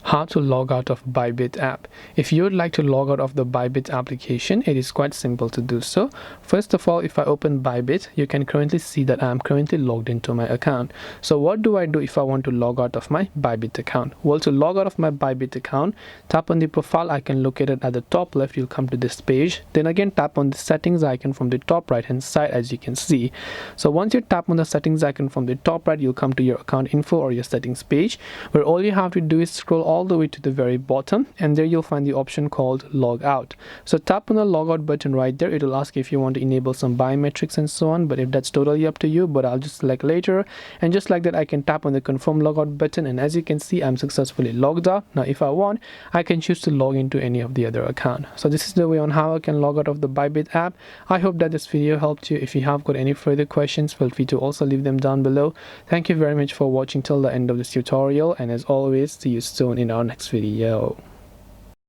How to log out of Bybit app. If you would like to log out of the Bybit application, it is quite simple to do so. First of all, if I open Bybit, you can currently see that I am currently logged into my account. So what do I do if I want to log out of my Bybit account? Well, to log out of my Bybit account, tap on the profile icon located at the top left. You'll come to this page. Then again, tap on the settings icon from the top right hand side, as you can see. So once you tap on the settings icon from the top right, you'll come to your account info or your settings page, where all you have to do is scroll all the way to the very bottom, and there you'll find the option called Log Out. So tap on the Log Out button right there. It'll ask if you want to enable some biometrics and so on, but if that's totally up to you, but I'll just select later. And just like that, I can tap on the Confirm Logout button, and as you can see, I'm successfully logged out. Now if I want, I can choose to log into any of the other account. So this is the way on how I can log out of the Bybit app. I hope that this video helped you. If you have got any further questions, feel free to also leave them down below. Thank you very much for watching till the end of this tutorial, and as always, see you soon in our next video.